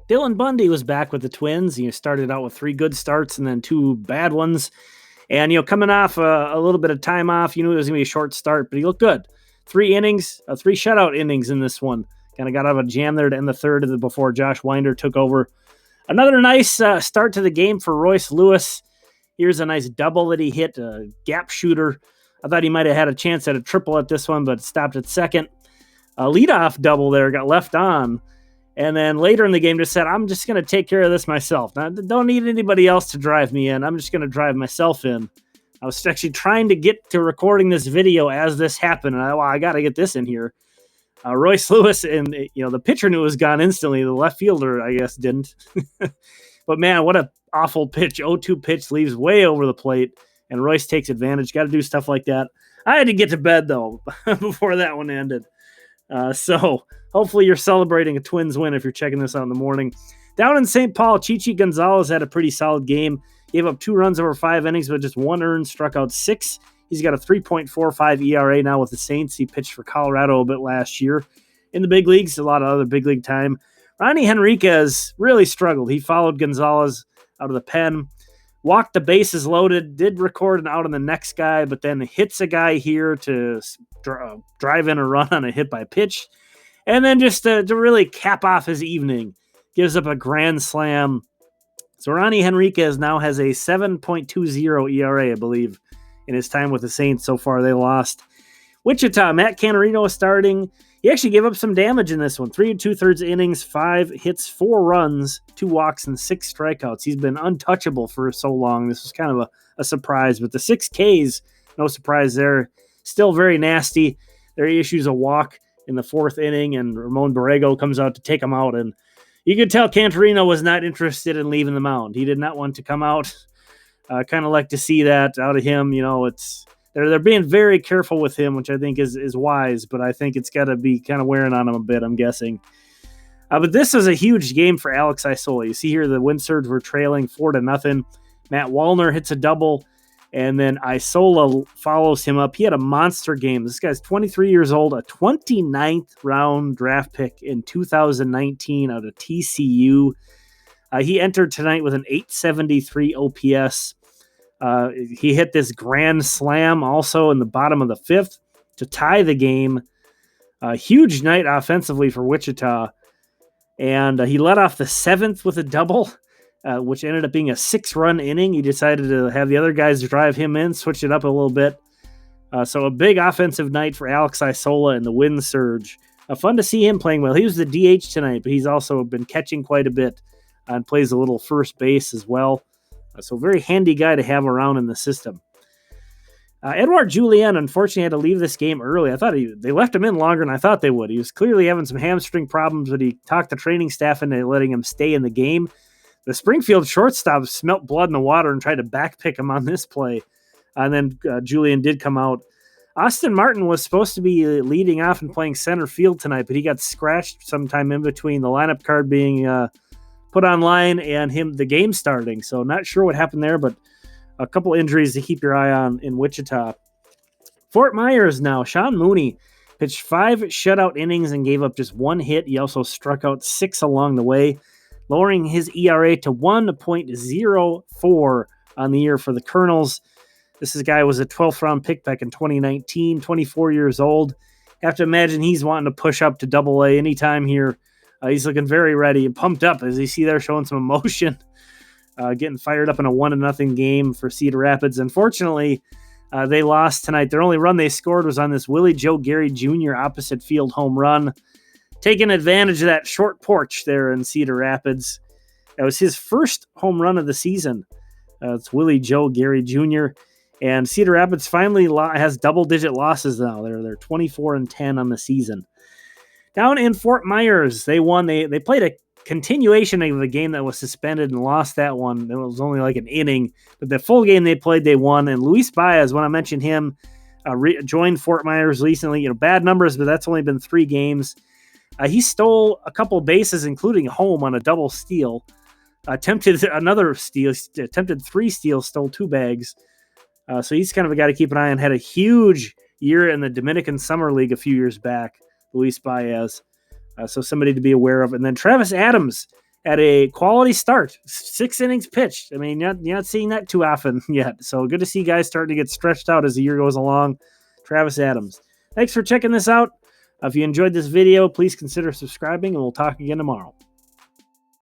Dylan Bundy was back with the Twins. Started out with 3 good starts and then 2 bad ones. And, coming off a little bit of time off, it was going to be a short start, but he looked good. 3 innings, 3 shutout innings in this one. Kind of got out of a jam there to end the third before Josh Winder took over. Another nice start to the game for Royce Lewis. Here's a nice double that he hit, a gap shooter. I thought he might have had a chance at a triple at this one, but stopped at second. A leadoff double there, got left on. And then later in the game just said, I'm just going to take care of this myself. Now, don't need anybody else to drive me in. I'm just going to drive myself in. I was actually trying to get to recording this video as this happened. And I got to get this in here. Royce Lewis, and the pitcher knew it was gone instantly. The left fielder, I guess, didn't. But man, what a awful pitch. 0-2 pitch, leaves way over the plate. And Royce takes advantage. Got to do stuff like that. I had to get to bed, though, before that one ended. So hopefully you're celebrating a Twins win if you're checking this out in the morning. Down in St. Paul, Chi Chi Gonzalez had a pretty solid game. Gave up 2 runs over 5 innings, but just 1 earned, struck out 6. He's got a 3.45 ERA now with the Saints. He pitched for Colorado a bit last year. In the big leagues, a lot of other big league time. Ronnie Henriquez really struggled. He followed Gonzalez out of the pen. Walked the bases loaded, did record an out on the next guy, but then hits a guy here to drive in a run on a hit by pitch. And then just to really cap off his evening, gives up a grand slam. So Ronnie Henriquez now has a 7.20 ERA, I believe, in his time with the Saints. So far, they lost. Wichita, Matt Canterino is starting. He actually gave up some damage in this one. 3 2/3 innings, 5 hits, 4 runs, 2 walks, and 6 strikeouts. He's been untouchable for so long. This was kind of a surprise. But the 6 Ks, no surprise there. Still very nasty. There he issues a walk in the 4th inning, and Ramon Borrego comes out to take him out. And you could tell Canterino was not interested in leaving the mound. He did not want to come out. Kind of like to see that out of him. They're being very careful with him, which I think is wise, but I think it's got to be kind of wearing on him a bit, I'm guessing. But this is a huge game for Alex Isola. You see here the Wind Surge were trailing 4-0. Matt Wallner hits a double, and then Isola follows him up. He had a monster game. This guy's 23 years old, a 29th round draft pick in 2019 out of TCU. He entered tonight with an 873 OPS. He hit this grand slam also in the bottom of the 5th to tie the game. Huge night offensively for Wichita. And he led off the 7th with a double, which ended up being a 6-run inning. He decided to have the other guys drive him in, switch it up a little bit. So a big offensive night for Alex Isola and the Wind Surge. Fun to see him playing well. He was the DH tonight, but he's also been catching quite a bit and plays a little first base as well. So very handy guy to have around in the system. Edouard Julien, unfortunately, had to leave this game early. I thought they left him in longer than I thought they would. He was clearly having some hamstring problems, but he talked the training staff into letting him stay in the game. The Springfield shortstop smelt blood in the water and tried to backpick him on this play. And then Julien did come out. Austin Martin was supposed to be leading off and playing center field tonight, but he got scratched sometime in between the lineup card being put online and the game starting. So not sure what happened there, but a couple injuries to keep your eye on in Wichita. Fort Myers now. Sean Mooney pitched 5 shutout innings and gave up just 1 hit. He also struck out 6 along the way, lowering his ERA to 1.04 on the year for the Colonels. This guy was a 12th round pick back in 2019, 24 years old. Have to imagine he's wanting to push up to Double-A anytime here. He's looking very ready and pumped up, as you see there, showing some emotion, getting fired up in a 1-0 game for Cedar Rapids. Unfortunately, they lost tonight. Their only run they scored was on this Willie Joe Garry Jr. opposite field home run, taking advantage of that short porch there in Cedar Rapids. That was his first home run of the season. It's Willie Joe Garry Jr. And Cedar Rapids finally has double-digit losses now. They're 24-10 on the season. Down in Fort Myers, they won. They played a continuation of a game that was suspended and lost that one. It was only like an inning, but the full game they played, they won. And Luis Baez, when I mentioned him, joined Fort Myers recently. Bad numbers, but that's only been 3 games. He stole a couple bases, including home on a double steal. Attempted another steal, attempted 3 steals, stole 2 bags. So he's kind of a guy to keep an eye on. Had a huge year in the Dominican Summer League a few years back, Luis Baez. So somebody to be aware of. And then Travis Adams at a quality start. 6 innings pitched. I mean, you're not seeing that too often yet. So good to see guys starting to get stretched out as the year goes along. Travis Adams. Thanks for checking this out. If you enjoyed this video, please consider subscribing, and we'll talk again tomorrow.